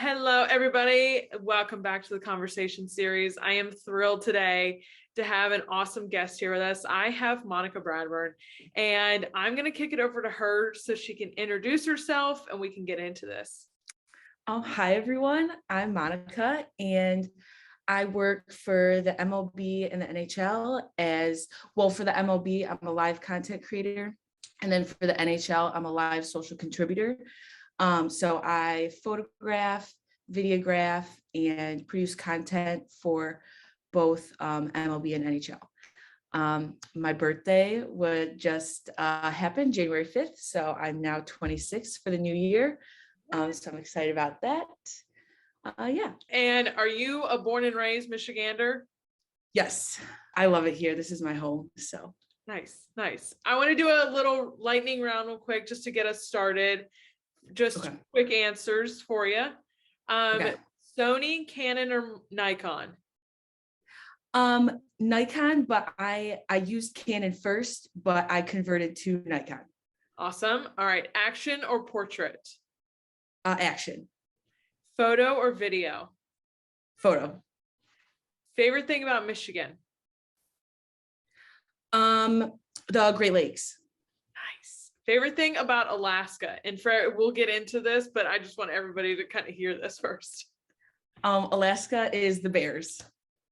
Hello, everybody. Welcome back to the conversation series. I am thrilled today to have an awesome guest here with us. I have Monica Bradburn, and I'm going to kick it over to her so she can introduce herself and we can get into this. Hi, everyone. I'm Monica, and I work for the MLB and the NHL for the MLB, I'm a live content creator. And then for the NHL, I'm a live social contributor. So I photograph, videograph, and produce content for both MLB and NHL. My birthday would just happen January 5th. So I'm now 26 for the new year. So I'm excited about that. Yeah. And are you a born and raised Michigander? Yes, I love it here. This is my home. So nice. I want to do a little lightning round real quick just to get us started. Just quick answers for you. Sony, Canon, or Nikon? Nikon, but I used Canon first, but I converted to Nikon. Awesome. All right. Action or portrait? Action. Photo or video? Photo. Favorite thing about Michigan? The Great Lakes. Nice. Favorite thing about Alaska? And we'll get into this, but I just want everybody to kind of hear this first. Alaska is the bears.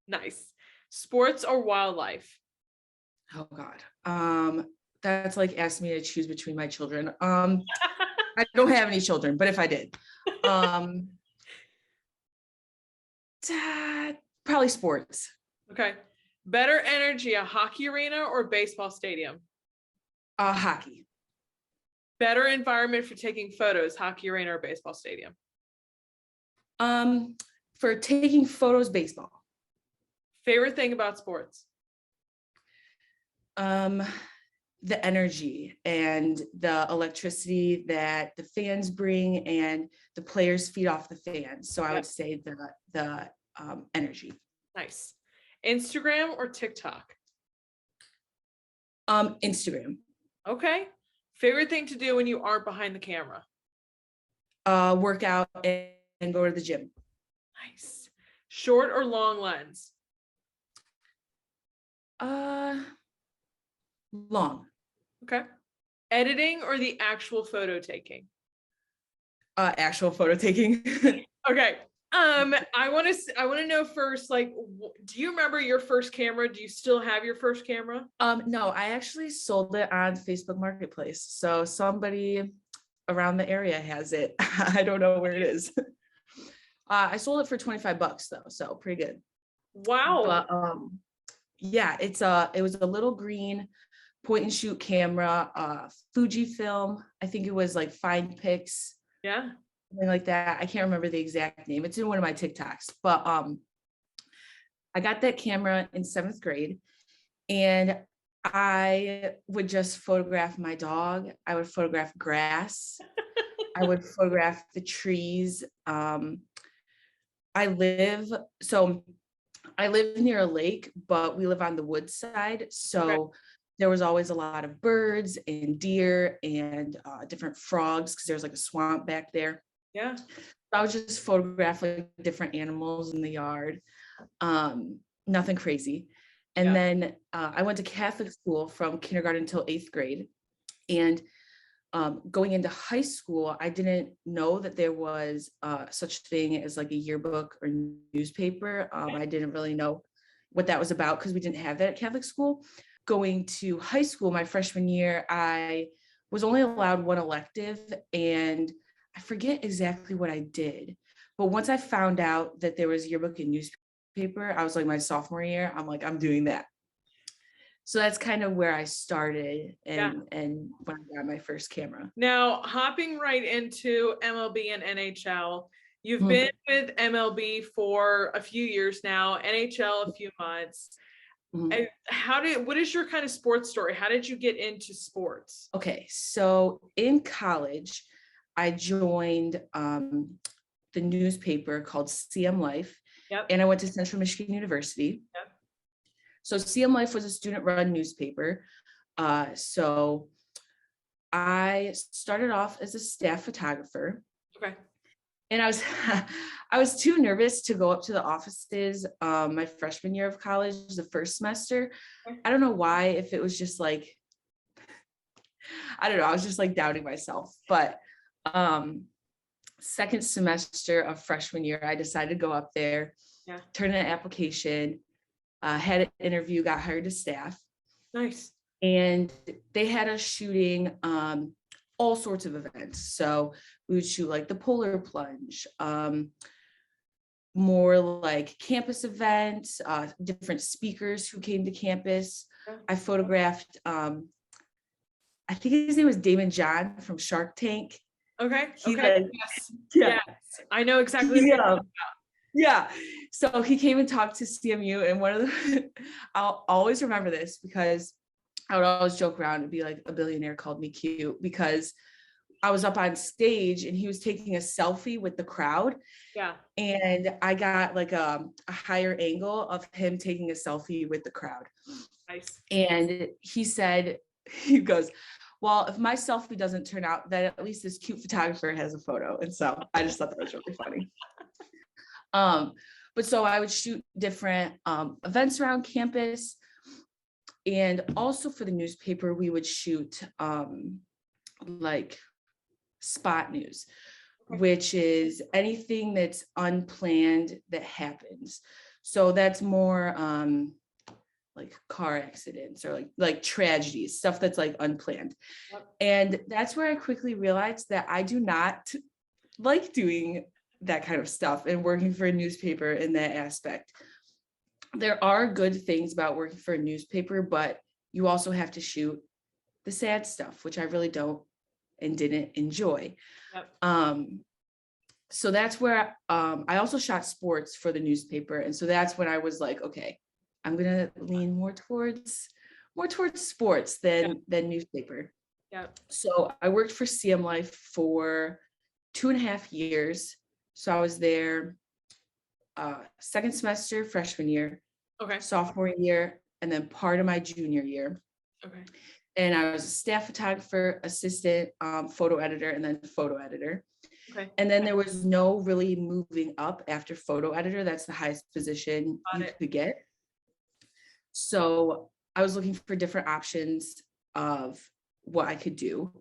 Nice. Sports or wildlife? Oh God. That's like asking me to choose between my children. I don't have any children, but if I did, probably sports. Okay. Better energy, a hockey arena or baseball stadium? Hockey. Better environment for taking photos, hockey arena or baseball stadium? For taking photos, baseball. Favorite thing about sports? The energy and the electricity that the fans bring and the players feed off the fans. So I would say the energy. Nice. Instagram or TikTok? Instagram. Okay. Favorite thing to do when you aren't behind the camera? Work out and go to the gym. Nice. Short or long lens? Long. Okay. Editing or the actual photo taking? Actual photo taking. Okay. I want to know first, like, do you remember your first camera? Do you still have your first camera? No, I actually sold it on Facebook Marketplace. So somebody around the area has it. I don't know where it is. I sold it for $25 though, so pretty good. Wow. But yeah, it was a little green point and shoot camera, Fujifilm. I think it was like Fine Pix. Yeah. Something like that. I can't remember the exact name. It's in one of my TikToks, but I got that camera in 7th grade, and I would just photograph my dog. I would photograph grass. I would photograph the trees. I live near a lake, but we live on the woods side. So there was always a lot of birds and deer and different frogs because there's like a swamp back there. Yeah. So I would just photograph like different animals in the yard. Nothing crazy. And then I went to Catholic school from kindergarten until 8th grade. And going into high school, I didn't know that there was such thing as like a yearbook or newspaper. I didn't really know what that was about because we didn't have that at Catholic school. Going to high school, my freshman year, I was only allowed one elective, and I forget exactly what I did. But once I found out that there was yearbook and newspaper, I was like my sophomore year, I'm like, I'm doing that. So that's kind of where I started and when I got my first camera. Now, hopping right into MLB and NHL, you've been with MLB for a few years now, NHL a few months. What is your kind of sports story? How did you get into sports? Okay, so in college, I joined the newspaper called CM Life, and I went to Central Michigan University. So CM Life was a student-run newspaper. So I started off as a staff photographer. Okay. And I was I was too nervous to go up to the offices my freshman year of college, the first semester. I don't know why, if it was just like, I don't know, I was just like doubting myself. But second semester of freshman year, I decided to go up there, turn in an application, had an interview, got hired as staff. Nice. And they had us shooting all sorts of events. So we would shoot like the polar plunge, more like campus events, different speakers who came to campus. I photographed, I think his name was Damon John from Shark Tank. Okay. He Okay. Yes. Yes. I know exactly. Yeah. So he came and talked to CMU, and one of the, I'll always remember this because I would always joke around and be like, a billionaire called me cute, because I was up on stage and he was taking a selfie with the crowd. Yeah. And I got like a higher angle of him taking a selfie with the crowd. Nice. And he said, he goes, well, if my selfie doesn't turn out, then at least this cute photographer has a photo. And so I just thought that was really funny. But so I would shoot different events around campus. And also for the newspaper, we would shoot like spot news, which is anything that's unplanned that happens. So that's more like car accidents or like tragedies, stuff that's like unplanned. And that's where I quickly realized that I do not like doing that kind of stuff and working for a newspaper in that aspect. There are good things about working for a newspaper, but you also have to shoot the sad stuff, which I really don't and didn't enjoy. So that's where I also shot sports for the newspaper. And so that's when I was like, okay, I'm gonna lean more towards sports than newspaper. So I worked for CM Life for 2.5 years. So I was there second semester, freshman year, sophomore year, and then part of my junior year. And I was a staff photographer, assistant, photo editor, and then photo editor. And then there was no really moving up after photo editor. That's the highest position you could get. So I was looking for different options of what I could do.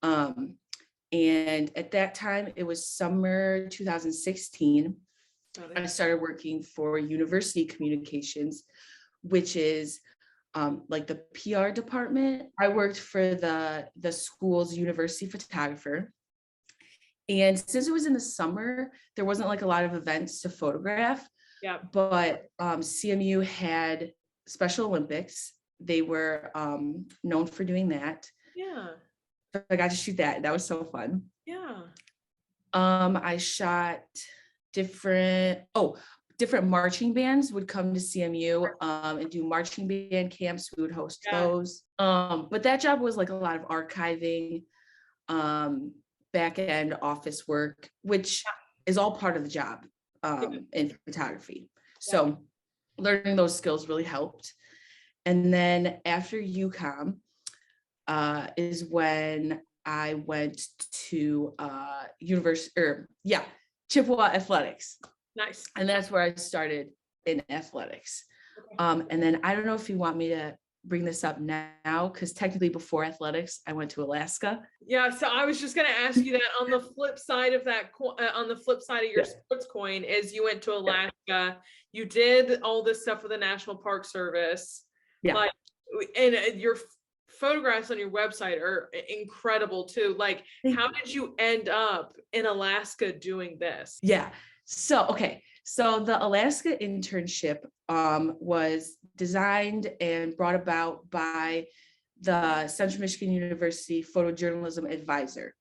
And at that time, it was summer 2016. I started working for university communications, which is like the PR department. I worked for the school's university photographer. And since it was in the summer, there wasn't like a lot of events to photograph. But CMU had Special Olympics. They were known for doing that. I got to shoot that. That was so fun. I shot different marching bands would come to CMU and do marching band camps. We would host those. But that job was like a lot of archiving, back end office work, which is all part of the job in photography. So learning those skills really helped. And then after UCOM is when I went to Chippewa Athletics. Nice. And that's where I started in athletics. And then I don't know if you want me to bring this up now, because technically before athletics, I went to Alaska. So I was just going to ask you that on the flip side of that, on the flip side of your sports coin is you went to Alaska. You did all this stuff with the National Park Service. And your photographs on your website are incredible too. Like, how did you end up in Alaska doing this? So the Alaska Internship was designed and brought about by the Central Michigan University photojournalism advisor.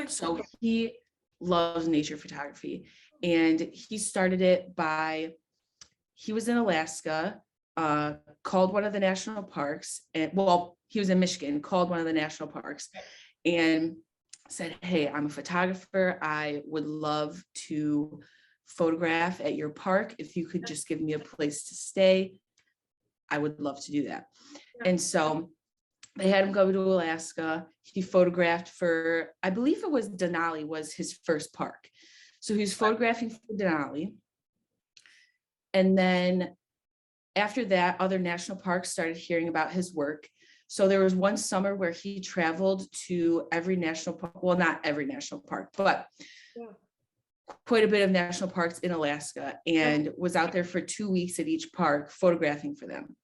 So he loves nature photography, and he started it he was in Alaska, called one of the national parks, and he was in Michigan, called one of the national parks and said, hey, I'm a photographer. I would love to photograph at your park. If you could just give me a place to stay, I would love to do that. And so they had him go to Alaska. He photographed for, I believe it was Denali was his first park. So he was photographing for Denali. And then after that, other national parks started hearing about his work. So there was one summer where he traveled to every national park, well, not every national park, but quite a bit of national parks in Alaska, and was out there for 2 weeks at each park photographing for them.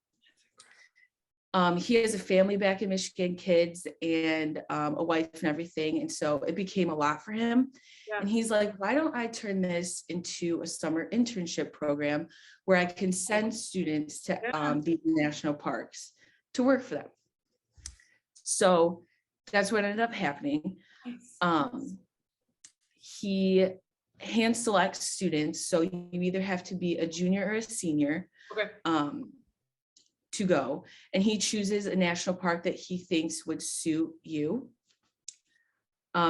He has a family back in Michigan, kids and a wife and everything. And so it became a lot for him. And he's like, why don't I turn this into a summer internship program where I can send students to these national parks to work for them? So that's what ended up happening. He hand selects students. So you either have to be a junior or a senior. To go, and he chooses a national park that he thinks would suit you.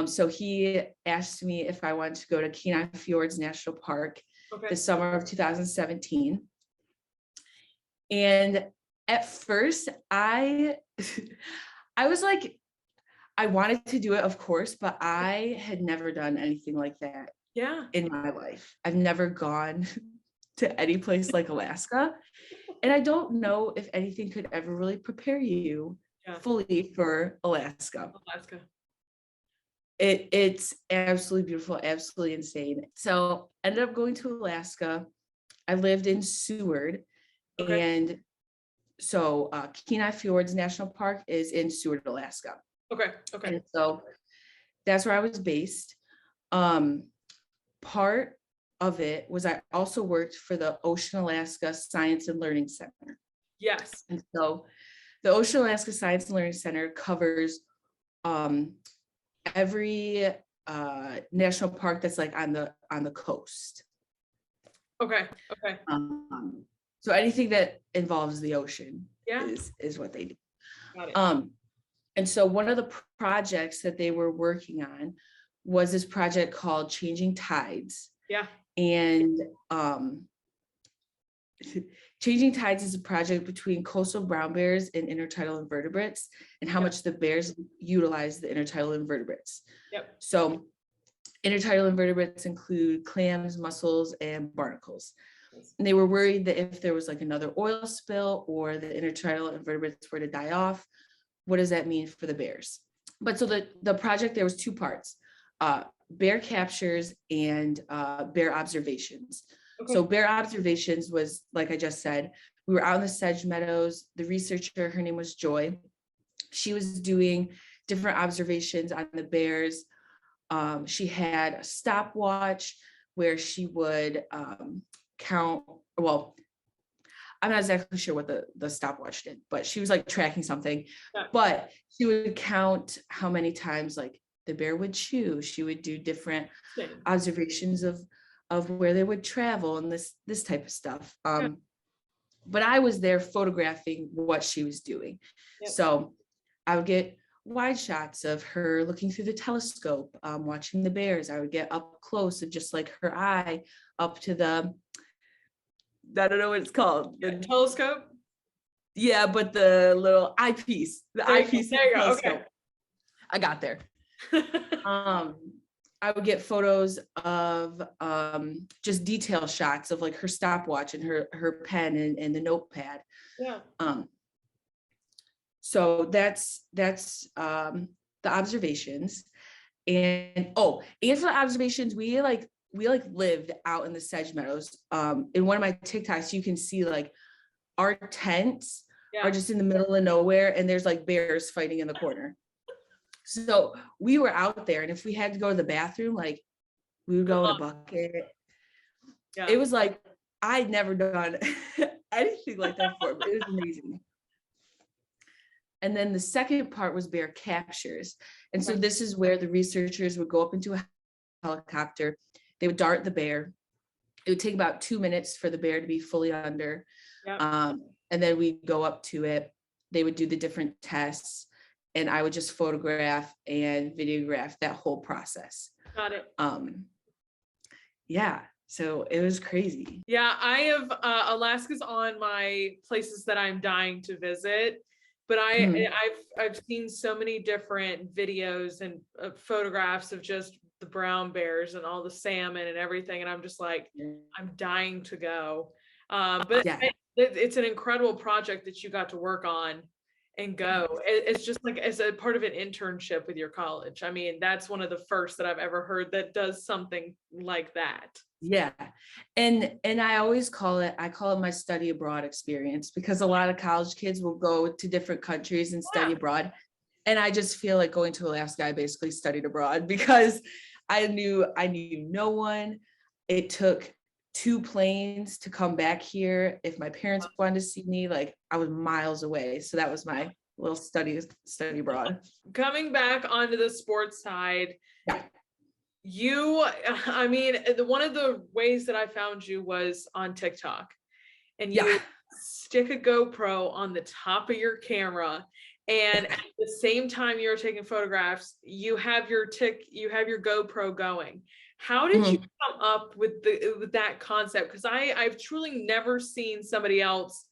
So he asked me if I wanted to go to Kenai Fjords National Park the summer of 2017. And at first I was like, I wanted to do it, of course, but I had never done anything like that in my life. I've never gone to any place like Alaska. And I don't know if anything could ever really prepare you fully for Alaska. It's absolutely beautiful, absolutely insane. So ended up going to Alaska. I lived in Seward. And so Kenai Fjords National Park is in Seward, Alaska. And so that's where I was based. Part of it was I also worked for the Ocean Alaska Science and Learning Center. And so the Ocean Alaska Science and Learning Center covers every national park that's like on the coast. So anything that involves the ocean is what they do. And so one of the projects that they were working on was this project called Changing Tides. And Changing Tides is a project between coastal brown bears and intertidal invertebrates, and how much the bears utilize the intertidal invertebrates. So intertidal invertebrates include clams, mussels, and barnacles. And they were worried that if there was like another oil spill or the intertidal invertebrates were to die off, what does that mean for the bears? But so the project, there was two parts. Bear captures and bear observations. So bear observations was, like I just said, we were out in the sedge meadows. The researcher, her name was Joy. She was doing different observations on the bears. She had a stopwatch where she would count, well, I'm not exactly sure what the stopwatch did, but she was like tracking something, but she would count how many times like the bear would chew. She would do different observations of where they would travel and this type of stuff. But I was there photographing what she was doing. So I would get wide shots of her looking through the telescope, watching the bears. I would get up close of just like her eye up to the, I don't know what it's called. The telescope? Yeah, but the little eyepiece. The eyepiece. There you go. I got there. I would get photos of just detail shots of like her stopwatch and her pen and the notepad. So that's the observations. And for the observations, we lived out in the sedge meadows. In one of my TikToks, you can see like our tents are just in the middle of nowhere, and there's like bears fighting in the corner. So we were out there, and if we had to go to the bathroom, like we would go in a bucket. It was like I'd never done anything like that before, but it was amazing. And then the second part was bear captures. And so this is where the researchers would go up into a helicopter. They would dart the bear. It would take about 2 minutes for the bear to be fully under. And then we'd go up to it. They would do the different tests, and I would just photograph and videograph that whole process. Got it. So it was crazy. I have Alaska's on my places that I'm dying to visit, but Mhm. I've seen so many different videos and photographs of just the brown bears and all the salmon and everything, and I'm just like, I'm dying to go. But Yeah. it's an incredible project that you got to work on and go. It's just like as a part of an internship with your college. I mean, that's one of the first that I've ever heard that does something like that. Yeah. And I call it my study abroad experience, because a lot of college kids will go to different countries and study Yeah. abroad. And I just feel like going to Alaska, I basically studied abroad because I knew no one. It took 2 planes to come back here. If my parents wanted to see me, like I was miles away. So that was my little study abroad. Coming back onto the sports side, Yeah. I mean, one of the ways that I found you was on TikTok, and you Yeah. stick a GoPro on the top of your camera, and at the same time you're taking photographs, you have your GoPro going. How did you Mhm. come up with that concept? Because I've truly never seen somebody else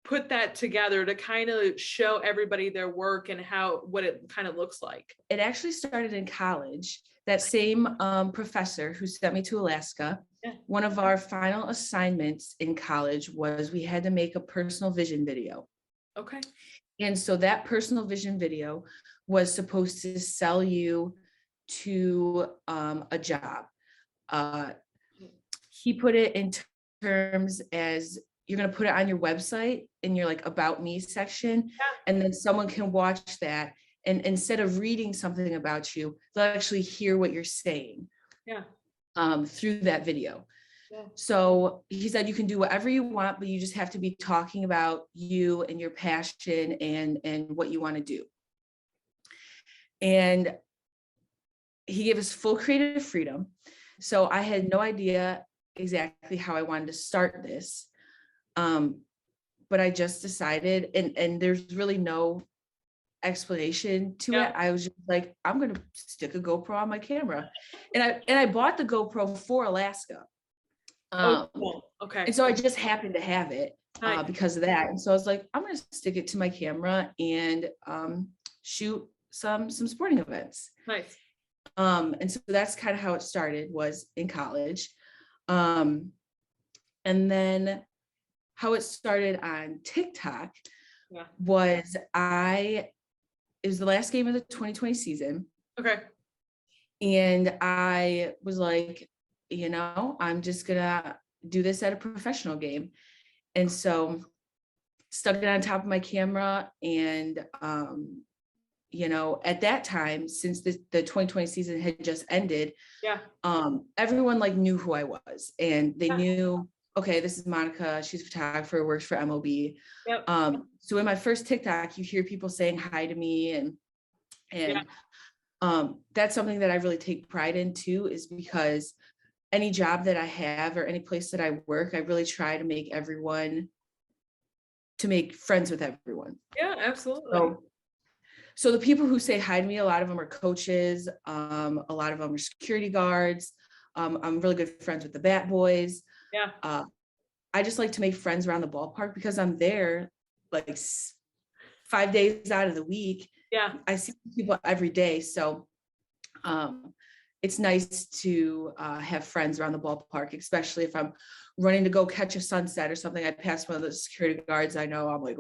put that together to kind of show everybody their work and what it kind of looks like. It actually started in college. That same professor who sent me to Alaska, Yeah. one of our final assignments in college was we had to make a personal vision video. Okay. And so that personal vision video was supposed to sell you to a job. He put it in terms as you're going to put it on your website in your like about me section, and then someone can watch that, and instead of reading something about you, they'll actually hear what you're saying through that video. So he said you can do whatever you want, but you just have to be talking about you and your passion and what you want to do. And he gave us full creative freedom. So I had no idea exactly how I wanted to start this. But I just decided, and there's really no explanation to it. I was just like, I'm gonna stick a GoPro on my camera. And I bought the GoPro for Alaska. Cool. Okay. And so I just happened to have it because of that. And so I was like, I'm gonna stick it to my camera and shoot some sporting events. Nice. And so that's kind of how it started, was in college. And then how it started on TikTok was it was the last game of the 2020 season. Okay. And I was like, I'm just gonna do this at a professional game. And so stuck it on top of my camera. And, at that time, since the 2020 season had just ended, everyone like knew who I was, and they knew, okay, this is Monica. She's a photographer, works for Mlb. So in my first TikTok, you hear people saying hi to me, and that's something that I really take pride in too, is because any job that I have or any place that I work, I really try to make friends with everyone. Yeah, absolutely. So the people who say hi to me, a lot of them are coaches. A lot of them are security guards. I'm really good friends with the bat boys. I just like to make friends around the ballpark because I'm there like 5 days out of the week. I see people every day. So it's nice to have friends around the ballpark, especially if I'm running to go catch a sunset or something. I pass one of the security guards I know. I'm like,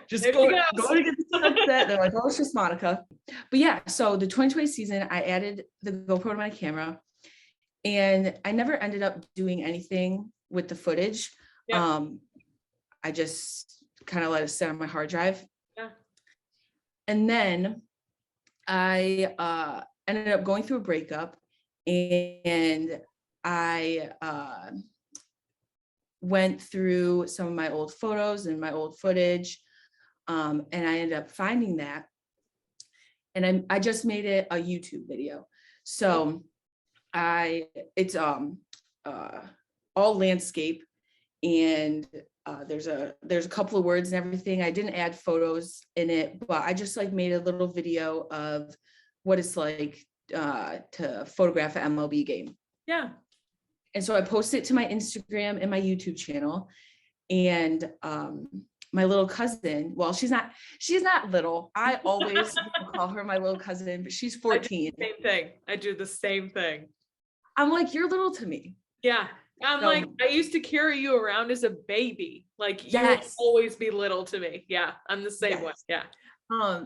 just go to get the sunset. They're like, it's just Monica. But yeah, so the 2020 season, I added the GoPro to my camera, and I never ended up doing anything with the footage. I just kind of let it sit on my hard drive. And then I ended up going through a breakup, and I went through some of my old photos and my old footage, and I ended up finding that, and I just made it a YouTube video. So it's all landscape, and there's a couple of words and everything. I didn't add photos in it, but I just like made a little video of what it's like to photograph an MLB game. And so I posted it to my Instagram and my YouTube channel, and my little cousin, well, she's not little. I always call her my little cousin, but she's 14. I do the same thing. I'm like, you're little to me. Yeah. I'm like, I used to carry you around as a baby. Like, you would always be little to me. Yeah. I'm the same way. Yeah.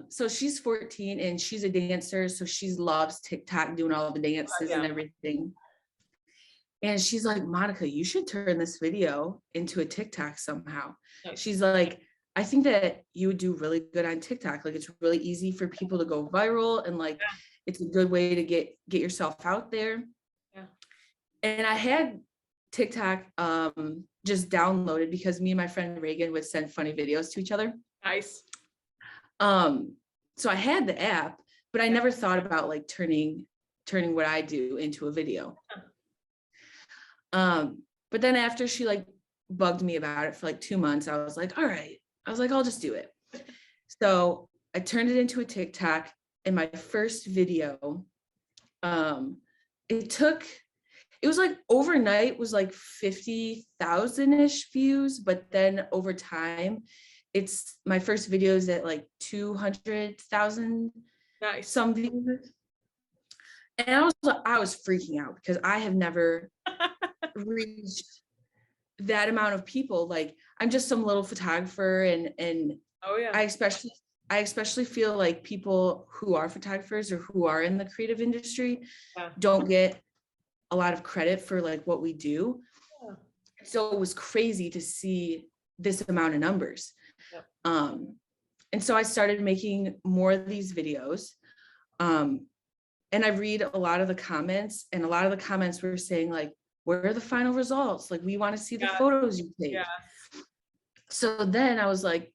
So she's 14 and she's a dancer. So she loves TikTok, doing all the dances and everything. And she's like, Monica, you should turn this video into a TikTok somehow. She's like, I think that you would do really good on TikTok. Like, it's really easy for people to go viral, and like, it's a good way to get yourself out there. Yeah. And I had TikTok just downloaded because me and my friend Reagan would send funny videos to each other. Nice. So I had the app, but I never thought about like turning what I do into a video. But then after she like bugged me about it for like 2 months, I was like, all right. I was like, I'll just do it. So I turned it into a TikTok, and my first video, it was like overnight was like 50,000-ish views, but then over time, it's my first video is at like 200,000 some views. And I was freaking out because I have never reached that amount of people. Like, I'm just some little photographer, and I especially feel like people who are photographers or who are in the creative industry don't get a lot of credit for like what we do. So it was crazy to see this amount of numbers. And so I started making more of these videos. And I read a lot of the comments, and a lot of the comments were saying like, where are the final results? Like, we want to see the photos you take. So then I was like,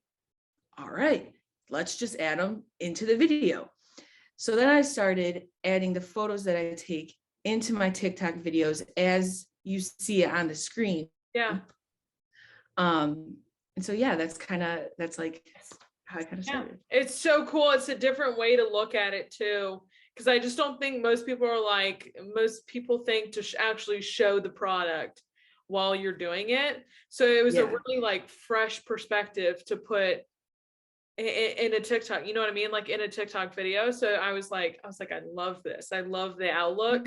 all right, let's just add them into the video. So then I started adding the photos that I take into my TikTok videos as you see it on the screen. And so that's like how I kind of started. It's so cool. It's a different way to look at it too, because I just don't think most people think to actually show the product while you're doing it. So it was a really like fresh perspective to put in a TikTok, you know what I mean? Like in a TikTok video. So I was like, I love this. I love the outlook,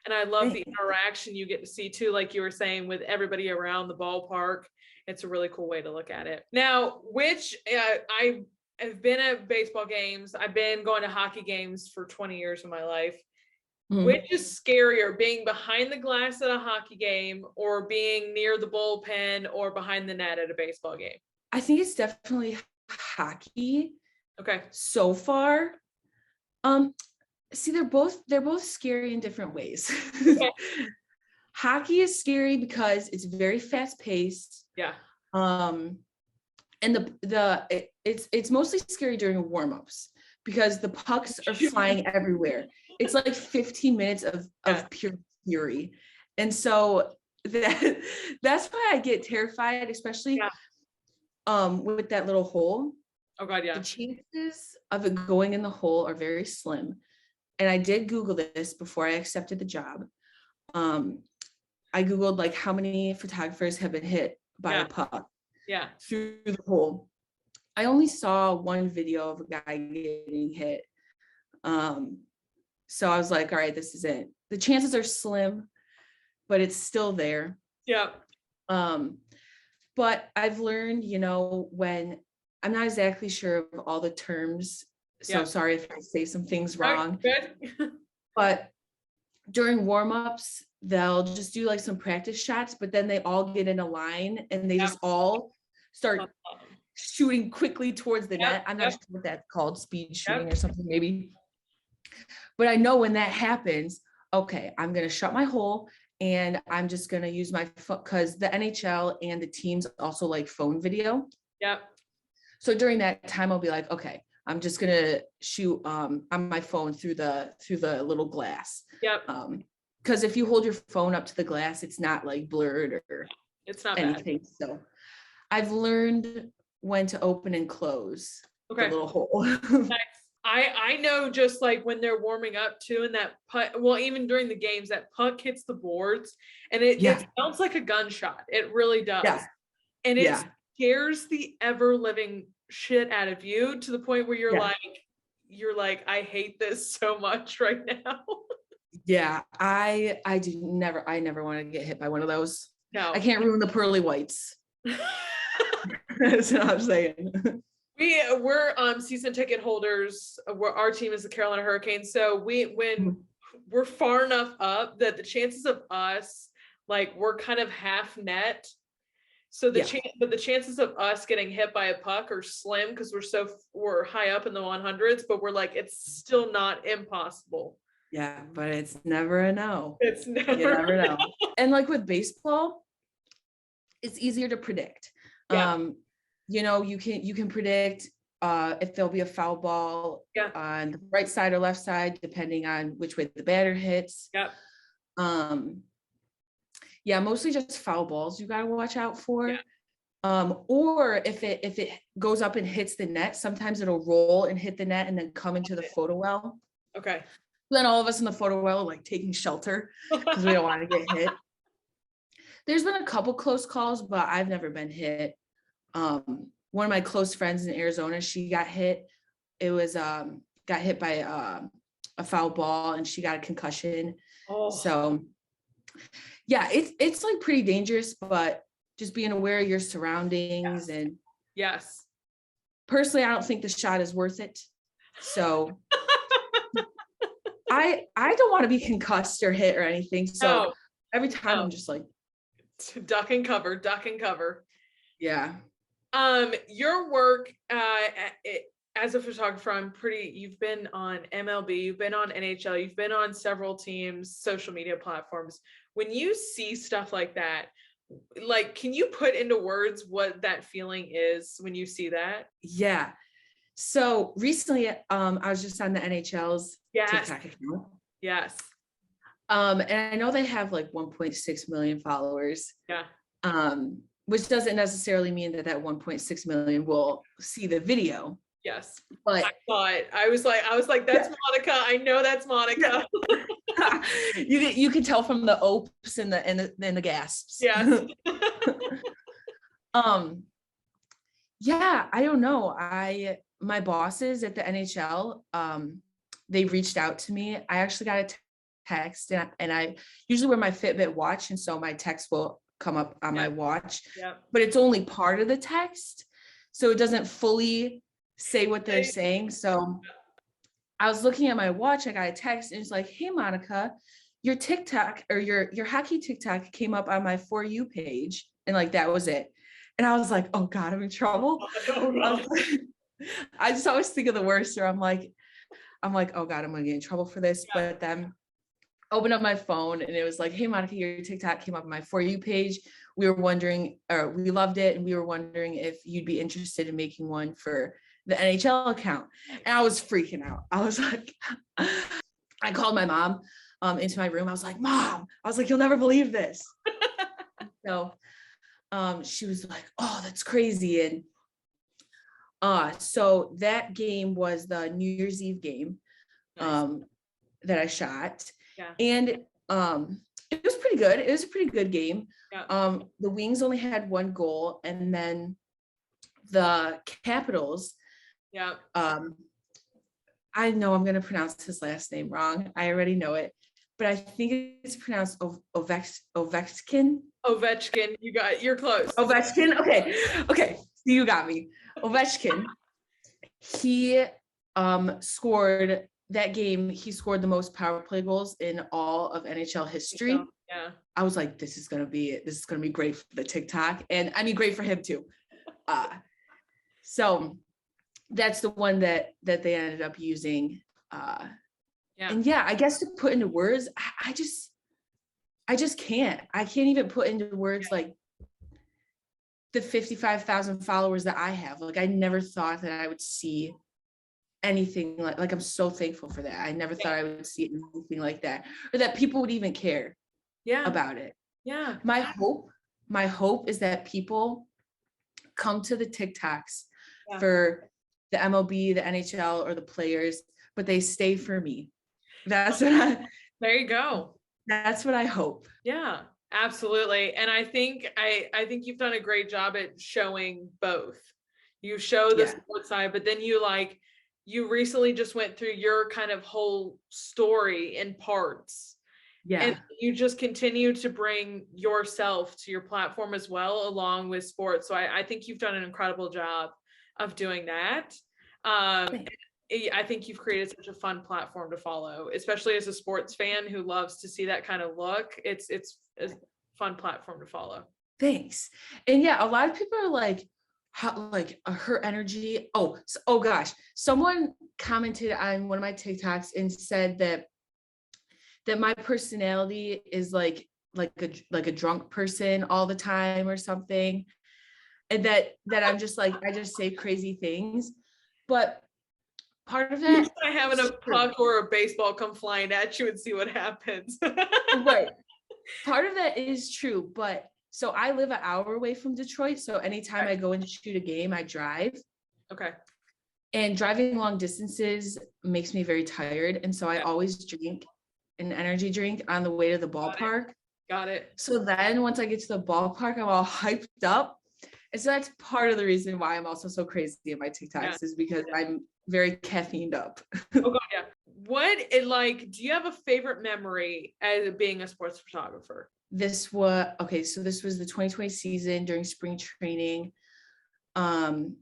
and I love the interaction you get to see too, like you were saying, with everybody around the ballpark. It's a really cool way to look at it. Now, I have been at baseball games. I've been going to hockey games for 20 years of my life. Which is scarier, being behind the glass at a hockey game or being near the bullpen or behind the net at a baseball game? I think it's definitely hockey. Okay. So far. See, they're both scary in different ways. Okay. Hockey is scary because it's very fast paced. Yeah. And it's mostly scary during warm-ups because the pucks are flying everywhere. It's like 15 minutes of pure fury. And so that's why I get terrified, especially with that little hole. Oh God, yeah. The chances of it going in the hole are very slim. And I did Google this before I accepted the job. I Googled like how many photographers have been hit by a puck through the hole. I only saw one video of a guy getting hit. So I was like, all right, this is it. The chances are slim, but it's still there. Yeah. But I've learned, when I'm not exactly sure of all the terms, so sorry if I say some things wrong. Good. But during warm-ups, they'll just do like some practice shots, but then they all get in a line and they just all start shooting quickly towards the net. I'm not sure what that's called, speed shooting or something maybe. But I know when that happens, okay, I'm going to shut my hole and I'm just going to use my phone, because the NHL and the teams also like phone video. Yep. So during that time, I'll be like, okay, I'm just going to shoot on my phone through the little glass. Yep. Because if you hold your phone up to the glass, it's not like blurred or it's not anything. Bad. So I've learned when to open and close the little hole. Nice. I know, just like when they're warming up too, and that puck, well, even during the games, that puck hits the boards and it sounds like a gunshot. It really does. Yeah. And it's scares the ever living shit out of you to the point where you're like, I hate this so much right now. Yeah, I never want to get hit by one of those. No. I can't ruin the pearly whites. That's what I'm saying. We're season ticket holders. Our team is the Carolina Hurricanes. So when we're far enough up that the chances of us, like, we're kind of half net. So the chances of us getting hit by a puck are slim because we're high up in the 100s, but we're like, it's still not impossible. Yeah, but it's never a no. It's never. You never know. And like with baseball, it's easier to predict. Yeah. You know, you can predict if there'll be a foul ball on the right side or left side, depending on which way the batter hits. Yep. Yeah, mostly just foul balls you gotta watch out for. Yeah. Or if it goes up and hits the net, sometimes it'll roll and hit the net and then come into the photo well. Okay. Then all of us in the photo well are like taking shelter because we don't want to get hit. There's been a couple close calls, but I've never been hit. One of my close friends in Arizona, she got hit. It was got hit by a foul ball and she got a concussion. So yeah, it's like pretty dangerous, but just being aware of your surroundings. And yes, personally, I don't think the shot is worth it. So I don't want to be concussed or hit or anything. So every time I'm just like duck and cover. Yeah. Your work as a photographer, you've been on MLB, you've been on NHL, you've been on several teams, social media platforms. When you see stuff like that, like, can you put into words what that feeling is when you see that? Yeah. So recently, I was just on the NHL's TikTok account. Yes. And I know they have like 1.6 million followers. Yeah. Which doesn't necessarily mean that 1.6 million will see the video. Yes. But I thought I was like, that's Monica. I know that's Monica. You can tell from the opes and the gasps. Yes. Yeah, I don't know. My bosses at the NHL, they reached out to me. I actually got a text, and I usually wear my Fitbit watch, and so my text will come up on my watch. But it's only part of the text, so it doesn't fully say what they're saying. So I was looking at my watch, I got a text, and it's like, hey Monica, your TikTok or your hockey TikTok came up on my For You page, and like that was it. And I was like, oh God, I'm in trouble. I just always think of the worst, or I'm like, oh God, I'm gonna get in trouble for this. But then opened up my phone and it was like, hey Monica, your TikTok came up on my For You page. We were wondering, or we loved it, and we were wondering if you'd be interested in making one for the NHL account. And I was freaking out. I was like, I called my mom into my room. I was like, Mom, you'll never believe this. So she was like, oh, that's crazy. And so that game was the New Year's Eve game that I shot. And it was pretty good. It was a pretty good game. The Wings only had one goal, and then the Capitals, I know I'm going to pronounce his last name wrong. I already know it, but I think it's pronounced Ovechkin. You're close. Ovechkin. Okay. You got me. Ovechkin. He scored that game. He scored the most power play goals in all of NHL history. Yeah. I was like, this is going to be it. This is going to be great for the TikTok. And I mean, great for him too. So that's the one that they ended up using. And yeah, I guess to put into words, I just can't. I can't even put into words like the 55,000 followers that I have. Like, I never thought that I would see anything like I'm so thankful for that. I never thought I would see anything like that, or that people would even care about it. Yeah. My hope is that people come to the TikToks for the MLB, the NHL, or the players, but they stay for me. That's what there you go. That's what I hope. Yeah. Absolutely. And I think you've done a great job at showing both. You show the Yeah. sports side, but then you recently just went through your kind of whole story in parts. And Yeah. you just continue to bring yourself to your platform as well, along with sports. So I think you've done an incredible job of doing that. Um, Thanks. I think you've created such a fun platform to follow, especially as a sports fan who loves to see that kind of look. It's a fun platform to follow. Thanks. And yeah, a lot of people are like, how, like her energy. Oh gosh, someone commented on one of my TikToks and said that my personality is like a drunk person all the time or something, and that I'm just like, I just say crazy things. But part of You that try having a is true. puck or a baseball come flying at you and see what happens. Right. Part of that is true, but so I live an hour away from Detroit. So anytime Okay. I go in to shoot a game, I drive. Okay. And driving long distances makes me very tired. And so I Yeah. always drink an energy drink on the way to the ballpark. Got it. So then once I get to the ballpark, I'm all hyped up. And so that's part of the reason why I'm also so crazy in my Yeah. TikToks is because I'm very caffeined up. Oh god, yeah. Do you have a favorite memory as being a sports photographer? So this was the 2020 season during spring training. Um,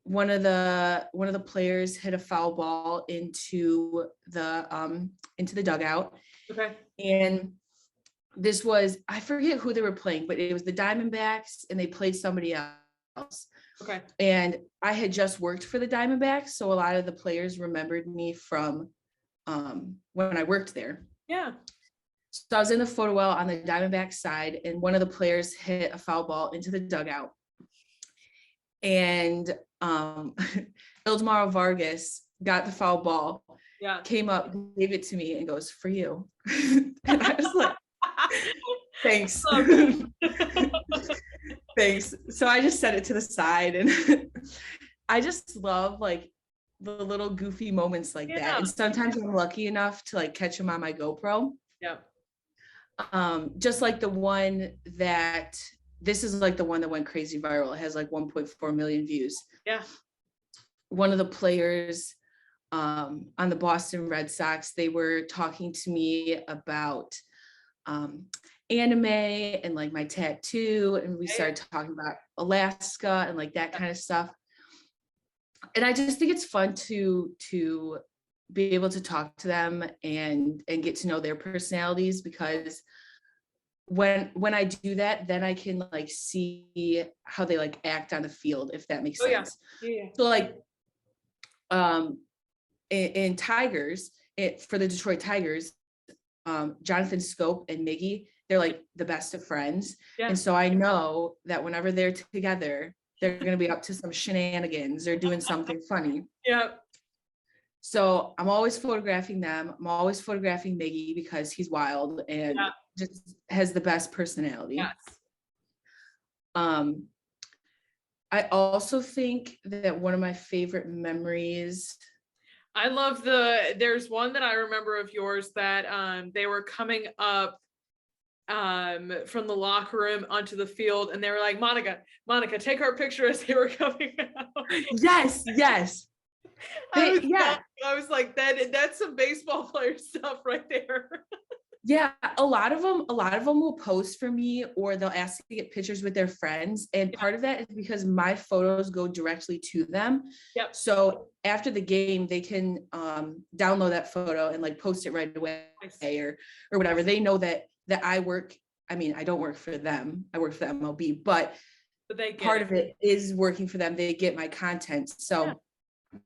one of the players hit a foul ball into the dugout. Okay. And this was, I forget who they were playing, but it was the Diamondbacks and they played somebody else. Okay. And I had just worked for the Diamondbacks, so a lot of the players remembered me from when I worked there. Yeah. So I was in the photo well on the Diamondback side, and one of the players hit a foul ball into the dugout. And Ildemaro Vargas got the foul ball, Yeah. came up, gave it to me, and goes, "For you." And I was like, "Thanks." Thanks. So I just set it to the side, and I just love like the little goofy moments like that. And sometimes I'm lucky enough to like catch them on my GoPro. Yeah. Just like the one that this is like the one that went crazy viral. It has like 1.4 million views. Yeah. One of the players on the Boston Red Sox, they were talking to me about anime and like my tattoo, and we started talking about Alaska and like that kind of stuff. And I just think it's fun to be able to talk to them and get to know their personalities, because when I do that, then I can like see how they like act on the field, if that makes sense. Yeah. So like in Tigers, for the Detroit Tigers, Jonathan Scope and Miggy, they're like the best of friends. Yeah. And so I know that whenever they're together, they're going to be up to some shenanigans. They're doing something funny. Yeah. So I'm always photographing them. I'm always photographing Miggy because he's wild and just has the best personality. Yes. I also think that one of my favorite memories. I love there's one that I remember of yours that they were coming up from the locker room onto the field, and they were like, Monica, take our picture as they were coming out. Yes. I was like, that's some baseball player stuff right there. Yeah, a lot of them will post for me, or they'll ask to get pictures with their friends. And part of that is because my photos go directly to them. Yep. So after the game, they can download that photo and like post it right away or whatever. They know that I work. I mean, I don't work for them. I work for the MLB, but part of it is working for them. They get my content. So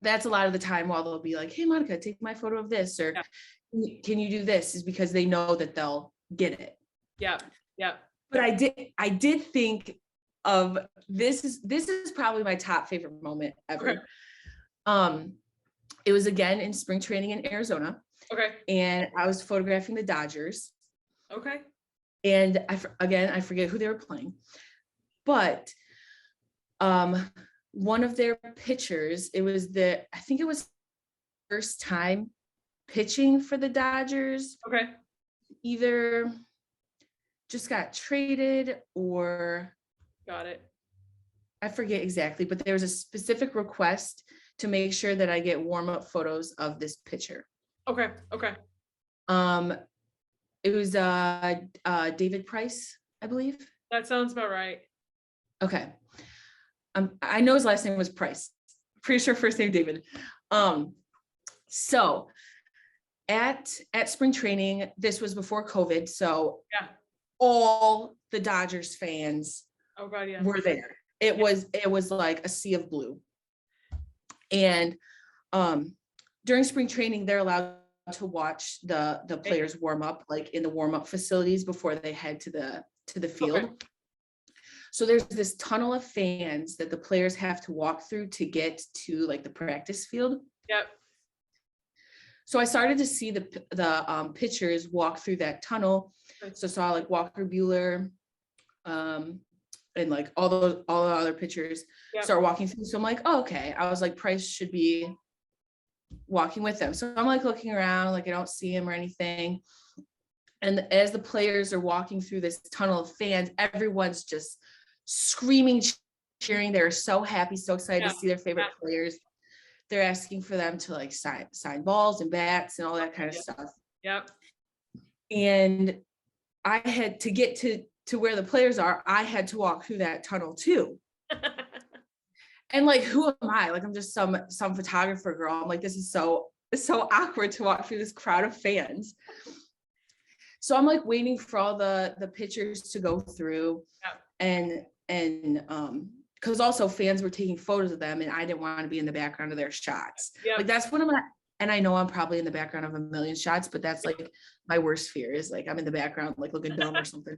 that's a lot of the time while they'll be like, "Hey, Monica, take my photo of this," or "Can you do this?" is because they know that they'll get it. Yeah. But I did think of this is probably my top favorite moment ever. Okay. It was again in spring training in Arizona. Okay. And I was photographing the Dodgers. Okay. And I forget who they were playing, but one of their pitchers, I think it was first time pitching for the Dodgers. Okay. Either just got traded, or Got it. I forget exactly, but there was a specific request to make sure that I get warm-up photos of this pitcher. Okay. Okay. It was David Price, I believe. That sounds about right. Okay. I know his last name was Price. Pretty sure first name David. So at spring training, this was before COVID, so Yeah. all the Dodgers fans Oh God, yeah. were there. It was like a sea of blue. And during spring training, they're allowed to watch the players warm up, like in the warm up facilities before they head to the field. Okay. So there's this tunnel of fans that the players have to walk through to get to like the practice field. Yep. So I started to see the pitchers walk through that tunnel. So I saw like Walker Buehler, and like all the other pitchers start walking through. So I'm like, oh, okay. I was like, Price should be walking with them. So I'm like looking around, like I don't see him or anything. And as the players are walking through this tunnel of fans, everyone's just screaming, cheering. They're so happy, so excited to see their favorite players. They're asking for them to like sign balls and bats and all that kind of stuff. Yep. And I had to get to where the players are. I had to walk through that tunnel too. And like, who am I? Like, I'm just some photographer girl. I'm like, this is so awkward to walk through this crowd of fans. So I'm like waiting for all the pitchers to go through, and because also fans were taking photos of them, and I didn't want to be in the background of their shots. Like that's one of my, and I know I'm probably in the background of a million shots, but that's like my worst fear is like I'm in the background like looking dumb or something.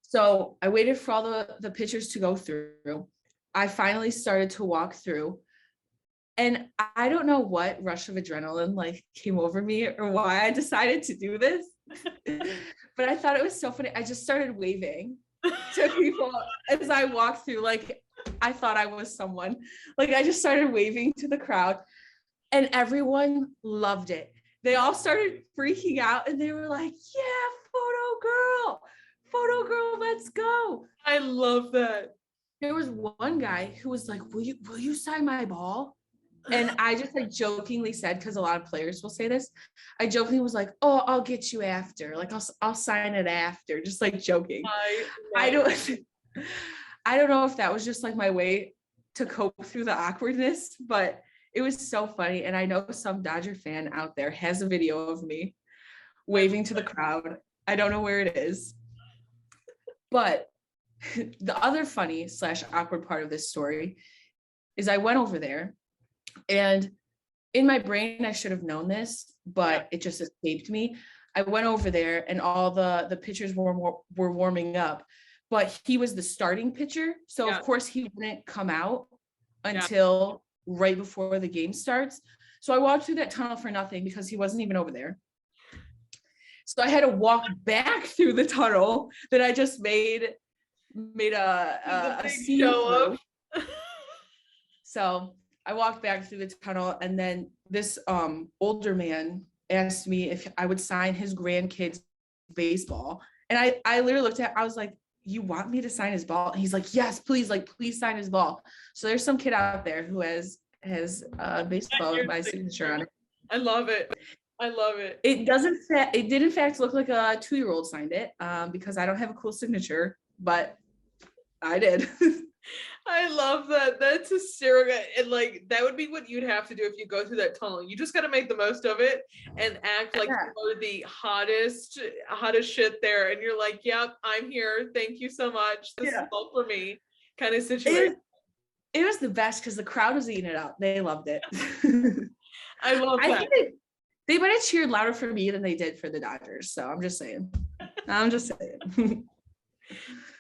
So I waited for all the pitchers to go through. I finally started to walk through, and I don't know what rush of adrenaline like came over me or why I decided to do this, but I thought it was so funny. I just started waving to people as I walked through, like I thought I was someone. Like I just started waving to the crowd, and everyone loved it. They all started freaking out, and they were like, yeah, photo girl, let's go. I love that. There was one guy who was like, will you sign my ball? And I just like jokingly said, because a lot of players will say this, I jokingly was like, oh, I'll get you after, like I'll sign it after, just like joking. I don't know if that was just like my way to cope through the awkwardness, but it was so funny. And I know some Dodger fan out there has a video of me waving to the crowd. I don't know where it is, but the other funny / awkward part of this story is I went over there, and in my brain, I should have known this, but it just escaped me. I went over there, and all the pitchers were warming up, but he was the starting pitcher. So of course he wouldn't come out until right before the game starts. So I walked through that tunnel for nothing because he wasn't even over there. So I had to walk back through the tunnel that I just made a scene through. So I walked back through the tunnel, and then this older man asked me if I would sign his grandkids' baseball. And I literally looked at, I was like, you want me to sign his ball? And he's like, yes, please, like, please sign his ball. So there's some kid out there who has baseball with my signature on it. I love it. I love it. It did in fact look like a 2-year-old signed it, because I don't have a cool signature, but I did. I love that. That's hysterical. And like that would be what you'd have to do if you go through that tunnel. You just got to make the most of it and act like you're the hottest shit there. And you're like, yep, I'm here. Thank you so much. This is all for me kind of situation. It was the best because the crowd was eating it up. They loved it. I love that. I think they might have cheered louder for me than they did for the Dodgers. So I'm just saying.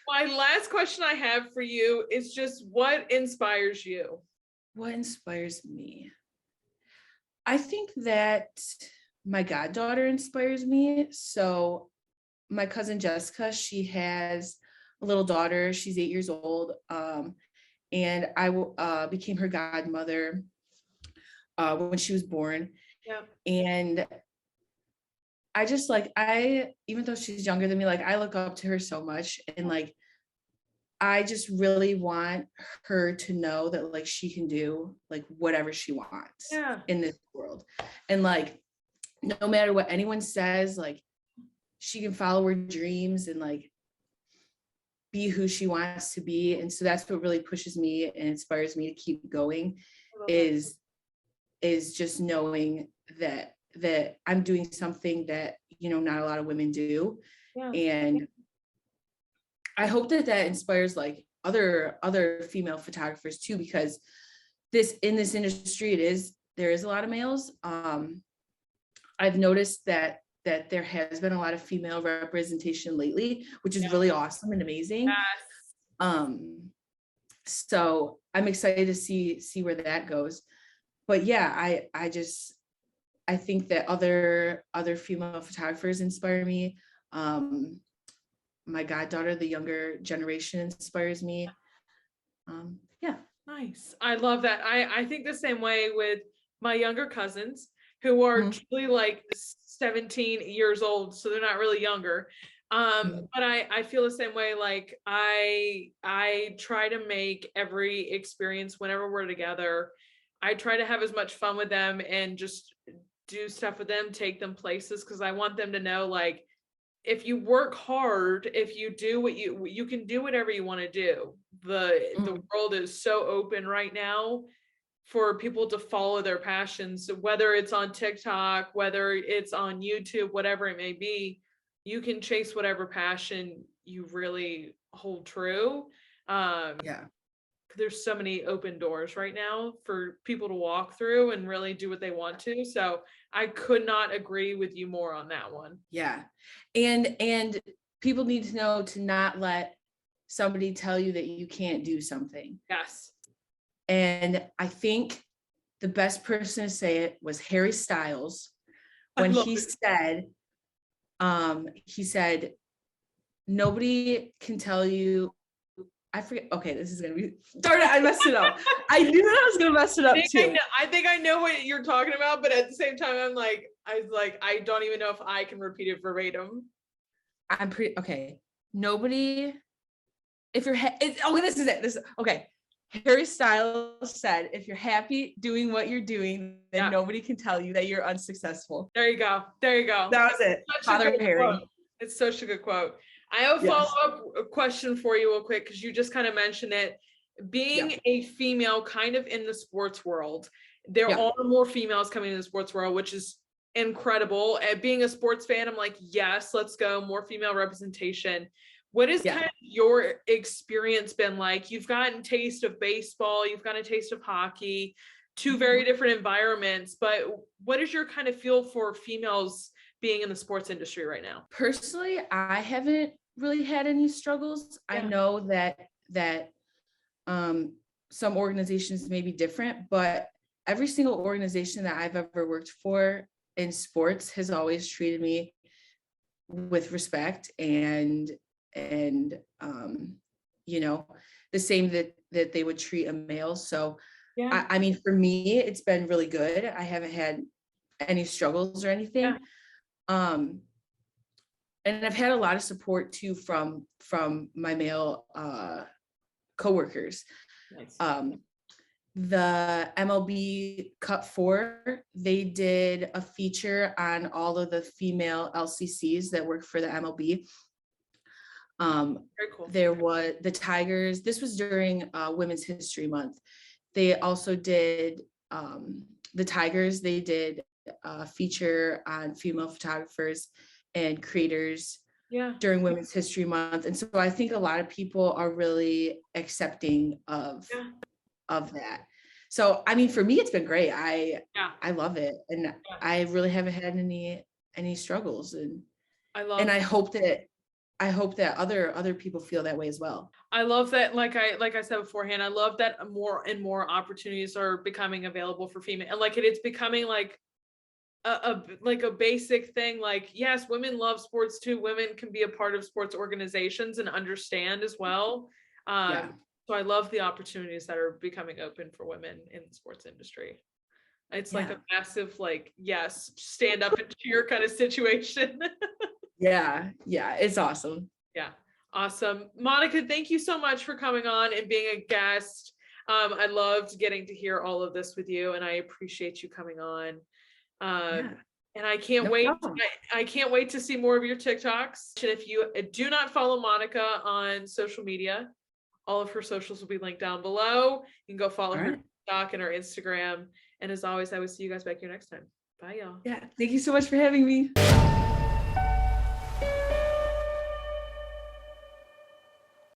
My last question I have for you is just what inspires you? What inspires me? I think that my goddaughter inspires me. So my cousin Jessica, she has a little daughter. She's 8 years old. And I became her godmother when she was born. Yeah. And I just like, even though she's younger than me, like I look up to her so much, and like I just really want her to know that like she can do like whatever she wants in this world. And like no matter what anyone says, like she can follow her dreams and like be who she wants to be. And so that's what really pushes me and inspires me to keep going, is just knowing that I'm doing something that, you know, not a lot of women do. And I hope that inspires like other female photographers too, because in this industry, there is a lot of males. I've noticed that there has been a lot of female representation lately, which is really awesome and amazing. So I'm excited to see where that goes. But yeah, I think that other female photographers inspire me. My goddaughter, the younger generation, inspires me. Yeah. Nice. I love that. I think the same way with my younger cousins, who are truly like 17 years old, so they're not really younger. But I feel the same way. Like I try to make every experience whenever we're together, I try to have as much fun with them and just do stuff with them, take them places, because I want them to know, like, if you work hard, if you do what you can do whatever you want to do. The world is so open right now for people to follow their passions, whether it's on TikTok, whether it's on YouTube, whatever it may be. You can chase whatever passion you really hold true. There's so many open doors right now for people to walk through and really do what they want to. So I could not agree with you more on that one. Yeah. And people need to know to not let somebody tell you that you can't do something. Yes. And I think the best person to say it was Harry Styles, when he said, nobody can tell you. I forget. Okay, this is gonna be. Darn it! I messed it up. I knew that I was gonna mess it up too. I think I know what you're talking about, but at the same time, I don't even know if I can repeat it verbatim. I'm pretty okay. Nobody. If you're this is it. This okay. Harry Styles said, "If you're happy doing what you're doing, then nobody can tell you that you're unsuccessful." There you go. There you go. That was it. Father Harry. Quote. It's such a good quote. I have a follow-up question for you real quick, because you just kind of mentioned it. Being a female kind of in the sports world, there are more females coming in the sports world, which is incredible. And being a sports fan, I'm like, yes, let's go, more female representation. What has kind of your experience been like? You've gotten a taste of baseball, you've gotten a taste of hockey, two very different environments, but what is your kind of feel for females being in the sports industry right now? Personally, I haven't really had any struggles. I know that some organizations may be different, but every single organization that I've ever worked for in sports has always treated me with respect and you know, the same that they would treat a male. So I mean, for me, it's been really good. I haven't had any struggles or anything. And I've had a lot of support too from my male coworkers. Nice. The MLB Cup 4, they did a feature on all of the female LCCs that work for the MLB. Very cool. There was the Tigers. This was during Women's History Month. They also did the Tigers. They did a feature on female photographers and creators during Women's History Month. And so I think a lot of people are really accepting of that. So, I mean, for me, it's been great. I love it. And I really haven't had any struggles. And I hope that other people feel that way as well. I love that. Like I said beforehand, I love that more and more opportunities are becoming available for female, and like it's becoming like a basic thing. Like, yes, women love sports too. Women can be a part of sports organizations and understand as well. So I love the opportunities that are becoming open for women in the sports industry. It's like a massive, like, yes, stand up and cheer kind of situation. Yeah, it's awesome. Yeah, awesome. Monica, thank you so much for coming on and being a guest. I loved getting to hear all of this with you, and I appreciate you coming on. And I can't wait. I can't wait to see more of your TikToks. And if you do not follow Monica on social media, all of her socials will be linked down below. You can go follow her TikTok and her Instagram. And as always, I will see you guys back here next time. Bye, y'all. Yeah, thank you so much for having me.